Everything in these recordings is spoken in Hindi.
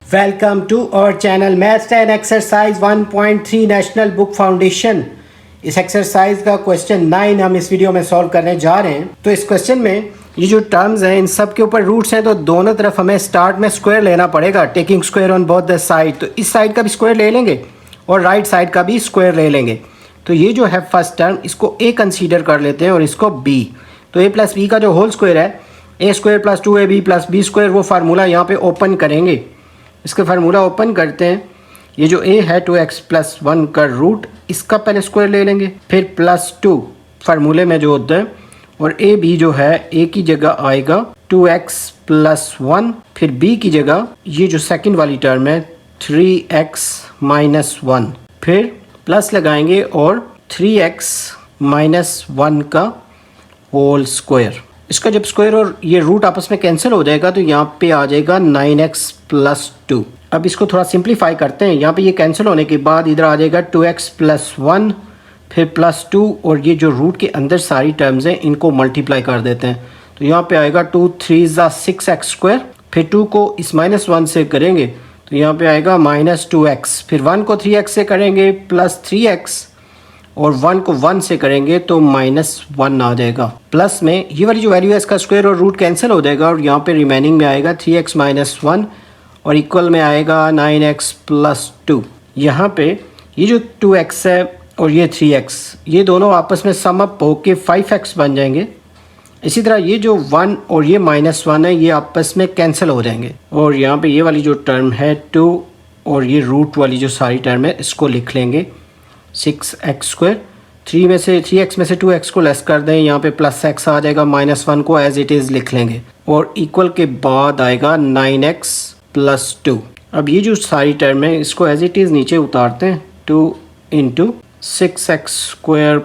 Welcome to our channel maths and exercise 1.3 national book foundation. इस एक्सरसाइज का क्वेश्चन 9 हम इस वीडियो में सॉल्व करने जा रहे हैं। तो इस क्वेश्चन में ये जो टर्म्स हैं इन सब के ऊपर रूट्स हैं, तो दोनों तरफ हमें स्टार्ट में स्क्वायर लेना पड़ेगा, taking square on both the side. तो इस साइड का भी स्क्वायर ले लेंगे और राइट साइड का भी स्क्वायर ले लेंगे। तो ये जो है फर्स्ट टर्म, इसको ए कंसीडर कर लेते हैं और इसको बी। तो ए प्लस बी का जो होल स्क्वायर है, a square plus 2ab plus b square, वो फार्मूला यहाँ पे ओपन करेंगे। इसका फार्मूला ओपन करते हैं। ये जो a है 2x प्लस 1 का रूट, इसका पहले स्क्वायर ले लेंगे, फिर प्लस 2 फार्मूले में जो होता है, और a b जो है a की जगह आएगा 2x प्लस 1, फिर b की जगह ये जो सेकंड वाली टर्म है 3x माइनस 1, फिर प्लस लगाएंगे और 3x माइनस 1 का होल स्क्वायर। इसका जब स्क्वायर और ये रूट आपस में कैंसिल हो जाएगा तो यहाँ पे आ जाएगा 9x प्लस 2। अब इसको थोड़ा सिंप्लीफाई करते हैं। यहाँ पे ये कैंसिल होने के बाद इधर आ जाएगा 2x प्लस 1, फिर प्लस 2, और ये जो रूट के अंदर सारी टर्म्स हैं इनको मल्टीप्लाई कर देते हैं। तो यहाँ पे आएगा 2 3 6x स्क्वायर, फिर 2 को इस -1 से करेंगे तो यहाँ पे आएगा -2x, फिर 1 को 3x से करेंगे प्लस 3x, और 1 को 1 से करेंगे तो -1 आ जाएगा। प्लस में ये वाली जो वैल्यू है इसका स्क्वायर और रूट कैंसिल हो जाएगा, और यहाँ पे रिमेनिंग में आएगा 3x माइनस 1, और इक्वल में आएगा 9x प्लस 2। यहाँ पे ये जो 2x है और ये 3x, ये दोनों आपस में सम अप होके 5x बन जाएंगे। इसी तरह ये जो 1 और ये -1 है ये आपस में कैंसिल हो जाएंगे, और यहाँ पे ये वाली जो टर्म है 2 और ये रूट वाली जो सारी टर्म है इसको लिख लेंगे 6x स्क्वायर। 3x में से 2x को लेस कर दें, यहाँ पे प्लस x आ जाएगा, -1 को एज इट इज़ लिख लेंगे, और इक्वल के बाद आएगा 9x प्लस 2। अब ये जो सारी टर्म है इसको एज इट इज़ नीचे उतारते हैं, 2 into 6x square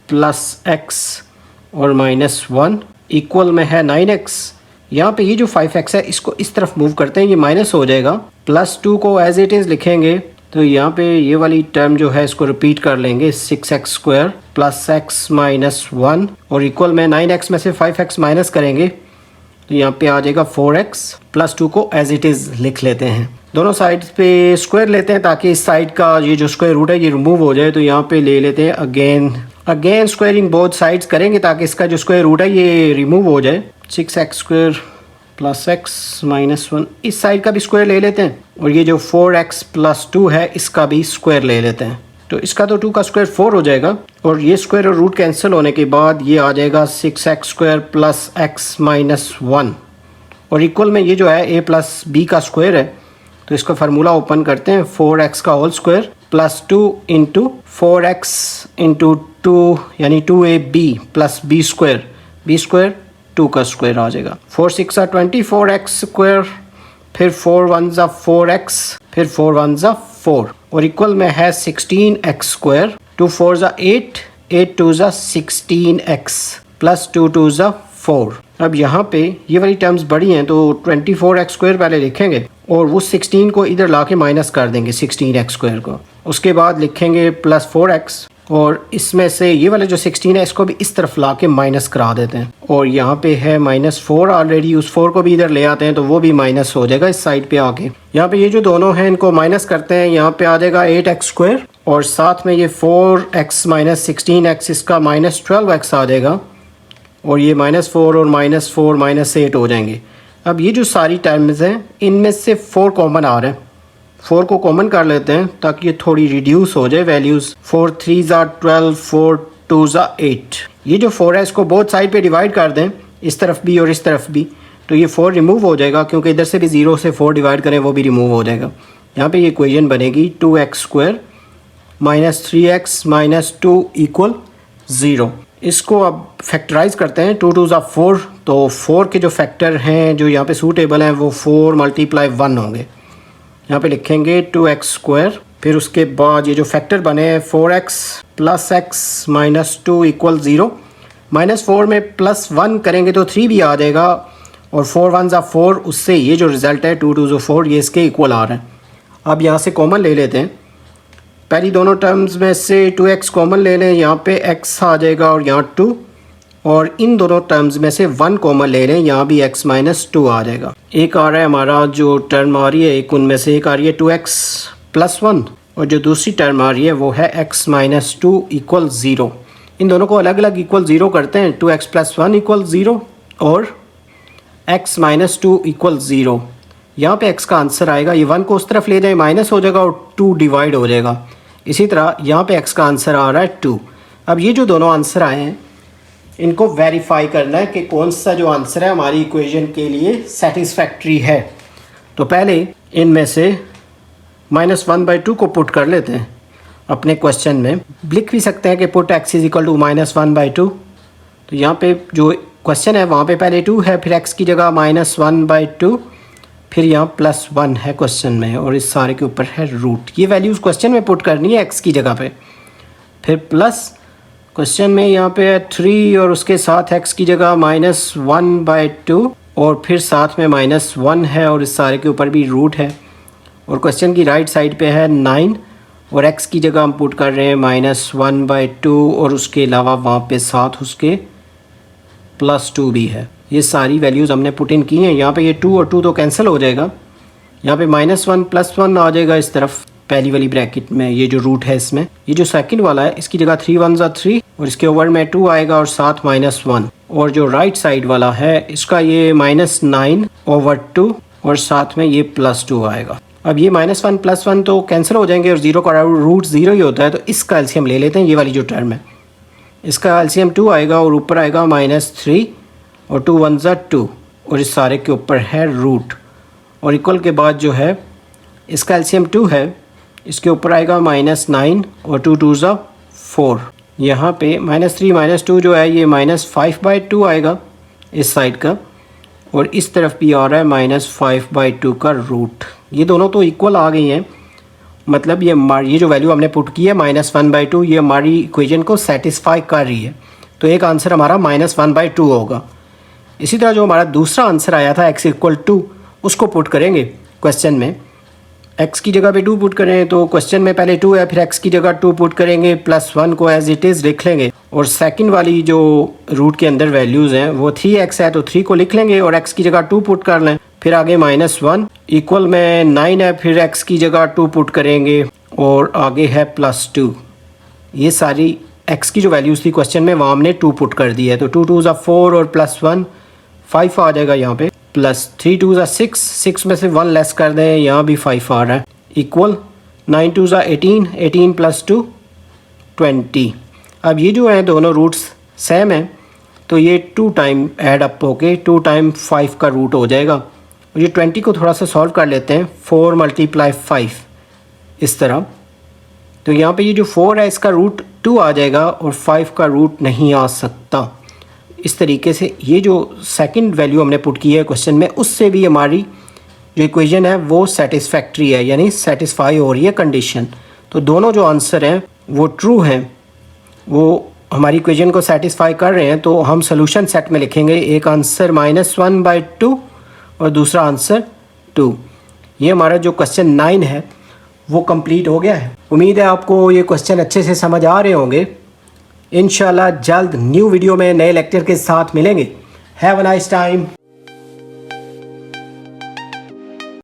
plus x और -1 इक्वल में है 9x। यहाँ पे ये जो 5x है इसको इस तरफ मूव करते हैं, ये माइनस हो जाएगा, प्लस 2 को एज इट इज़ लिखेंगे। तो यहाँ पे ये वाली टर्म जो है इसको रिपीट कर लेंगे, 6x square plus x minus 1, और इक्वल में 9x में से 5x माइनस करेंगे तो यहाँ पे आ जाएगा 4x, प्लस 2 को एज इट इज़ लिख लेते हैं। दोनों साइड पे स्क्वायर लेते हैं ताकि इस साइड का ये जो स्क्वायर रूट है ये रिमूव हो जाए। तो यहाँ पे ले लेते हैं अगेन स्क्वायरिंग बोथ साइड्स करेंगे ताकि इसका जो स्क्वायर रूट है ये रिमूव हो जाए। 6x square plus x minus 1, इस साइड का भी स्क्वायर ले लेते हैं, और ये जो 4x प्लस 2 है इसका भी स्क्वायर ले लेते हैं। तो इसका तो 2 का स्क्वायर 4 हो जाएगा, और ये स्क्वायर और रूट कैंसिल होने के बाद ये आ जाएगा 6x square plus x minus 1, और इक्वल में ये जो है a प्लस b का स्क्वायर है। तो इसका फार्मूला ओपन करते हैं, 4x का whole square plus 2 into 4x into 2 यानी 2ab प्लस b स्क्वायर 2 का स्क्वायर आ जाएगा। 4 6 24x स्क्वायर, फिर 4 1 4x, फिर 4 1 4, और इक्वल में है 16x स्क्वायर, 2 4 8, 8 2 16x प्लस 2 2 4। अब यहाँ पे ये वाली टर्म्स बड़ी हैं तो 24x स्क्वायर पहले लिखेंगे, और वो 16 को इधर ला के माइनस कर देंगे 16x स्क्वायर को, उसके बाद लिखेंगे प्लस 4x, और इसमें से ये वाले जो 16 है इसको भी इस तरफ ला के माइनस करा देते हैं, और यहाँ पे है -4 ऑलरेडी, उस 4 को भी इधर ले आते हैं तो वो भी माइनस हो जाएगा इस साइड पे आके। यहाँ पे ये जो दोनों हैं इनको माइनस करते हैं, यहाँ पे आ जाएगा 8x स्क्वायर, और साथ में ये 4x माइनस 16x, इसका -12x आ जाएगा, और ये -4 और -4 -8 हो जाएंगे। अब ये जो सारी टर्म्स हैं इनमें से 4 कॉमन आ रहे हैं, 4 को कॉमन कर लेते हैं ताकि ये थोड़ी रिड्यूस हो जाए वैल्यूज़। 4 3 12, 4 2 8। ये जो 4 है इसको बोथ साइड पे डिवाइड कर दें, इस तरफ भी और इस तरफ भी, तो ये 4 रिमूव हो जाएगा, क्योंकि इधर से भी 0 से 4 डिवाइड करें वो भी रिमूव हो जाएगा। यहाँ पे ये इक्वेशन बनेगी 2x square minus 3x minus 2 equal 0। इसको अब फैक्टराइज करते हैं, 2 2 4, तो 4 के जो फैक्टर हैं जो यहाँ पे सूटेबल हैं वो 4 मल्टीप्लाई 1 होंगे। यहाँ पे लिखेंगे 2x स्क्वायर, फिर उसके बाद ये जो फैक्टर बने हैं 4x plus x minus 2 equal 0, -4 में प्लस 1 करेंगे तो 3 भी आ जाएगा, और 4 1 4, उससे ये जो रिज़ल्ट है 2 2 4 ये इसके इक्वल आ रहे हैं। अब यहाँ से कॉमन ले लेते हैं, पहली दोनों टर्म्स में से 2x कॉमन ले लें, यहाँ पे x आ जाएगा और यहाँ 2, और इन दोनों टर्म्स में से 1 कॉमन ले लें, यहाँ भी x माइनस 2 आ जाएगा। एक आ रहा है हमारा जो टर्म आ रही है, एक उनमें से एक आ रही है 2x प्लस 1 और जो दूसरी टर्म आ रही है वो है x माइनस 2 इक्वल 0। इन दोनों को अलग अलग इक्वल 0 करते हैं, 2x प्लस 1 इक्वल 0 और x माइनस 2 इक्वल 0। यहाँ पे x का आंसर आएगा, ये 1 को उस तरफ ले जाए माइनस हो जाएगा और 2 डिवाइड हो जाएगा। इसी तरह यहाँ पे x का आंसर आ रहा है 2। अब ये जो दोनों आंसर आए हैं इनको वेरीफाई करना है कि कौन सा जो आंसर है हमारी इक्वेशन के लिए सेटिस्फैक्ट्री है। तो पहले इनमें से -1/2 को पुट कर लेते हैं अपने क्वेश्चन में। लिख भी सकते हैं कि put x is equal to -1/2। तो यहाँ पे जो क्वेश्चन है वहाँ पे पहले 2 है, फिर x की जगह -1/2, फिर यहाँ +1 है क्वेश्चन में और इस सारे के ऊपर है रूट। ये वैल्यूज़ क्वेश्चन में पुट करनी है x की जगह पे। फिर प्लस क्वेश्चन में यहाँ पे है 3 और उसके साथ x की जगह -1/2 और फिर साथ में -1 है और इस सारे के ऊपर भी रूट है। और क्वेश्चन की राइट साइड पे है 9 और x की जगह हम पुट कर रहे हैं -1/2 और उसके अलावा वहाँ पे साथ उसके +2 भी है। ये सारी वैल्यूज़ हमने पुट इन की हैं। यहाँ पे ये 2 और 2 तो कैंसिल हो जाएगा, यहाँ पे -1 +1 आ जाएगा इस तरफ पहली वाली ब्रैकेट में। ये जो रूट है इसमें, ये जो सेकंड वाला है इसकी जगह 3 1 3 और इसके ओवर में 2 आएगा और साथ -1। और जो राइट साइड वाला है इसका ये -9/2 और साथ में ये +2 आएगा। अब ये -1 +1 तो कैंसिल हो जाएंगे और 0 का रूट 0 ही होता है, तो इसका एलसीएम ले लेते हैं। ये वाली जो टर्म है इसका एलसीएम 2 आएगा और ऊपर आएगा -3 और 2 1 2 और इस सारे के ऊपर है रूट। और इक्वल के बाद जो है इसका एलसीएम 2 है, इसके ऊपर आएगा -9 और 2 2 4। यहाँ पे -3 -2 जो है ये -5/2 आएगा इस साइड का और इस तरफ भी आ रहा है -5/2 का रूट। ये दोनों तो इक्वल आ गई हैं, मतलब ये जो वैल्यू हमने पुट की है -1/2 ये हमारी इक्वेशन को सेटिस्फाई कर रही है। तो एक आंसर हमारा -1/2 होगा। इसी तरह जो हमारा दूसरा आंसर आया था x इक्वल 2 उसको पुट करेंगे क्वेश्चन में। x की जगह पे 2 पुट करें तो क्वेश्चन में पहले 2 है, फिर x की जगह 2 पुट करेंगे, +1 को एज इट इज़ लिख लेंगे और सेकंड वाली जो रूट के अंदर वैल्यूज़ हैं वो 3x है तो 3 को लिख लेंगे और x की जगह 2 पुट कर लें। फिर आगे -1 इक्वल में 9 है, फिर x की जगह 2 पुट करेंगे और आगे है +2। ये सारी x की जो वैल्यूज़ थी क्वेश्चन में वहाँ हमने 2 पुट कर दी है। तो 2 2 4 और +1 5 आ जाएगा यहाँ पे, +3 2 6, 6 में से 1 लेस कर दें, यहाँ भी 5 आ रहा है, इक्वल 9 2 18, 18 +2 20। अब ये जो है दोनों रूट्स सेम है तो ये 2 टाइम ऐड अप होके 2 टाइम 5 का रूट हो जाएगा। और ये 20 को थोड़ा सा सॉल्व कर लेते हैं, 4 × 5 इस तरह। तो यहाँ पे ये जो 4 है इसका रूट 2 आ जाएगा और 5 का रूट नहीं आ सकता। इस तरीके से ये जो सेकंड वैल्यू हमने पुट की है क्वेश्चन में उससे भी हमारी जो इक्वेशन है वो सेटिस्फैक्ट्री है, यानी सेटिस्फाई हो रही है कंडीशन। तो दोनों जो आंसर हैं वो ट्रू हैं, वो हमारी इक्वेशन को सेटिस्फाई कर रहे हैं। तो हम सोल्यूशन सेट में लिखेंगे एक आंसर -1/2 और दूसरा आंसर 2। ये हमारा जो क्वेश्चन 9 है वो कंप्लीट हो गया है। उम्मीद है आपको ये क्वेश्चन अच्छे से समझ आ रहे होंगे। इंशाल्लाह जल्द न्यू वीडियो में नए लेक्चर के साथ मिलेंगे। Have a nice time.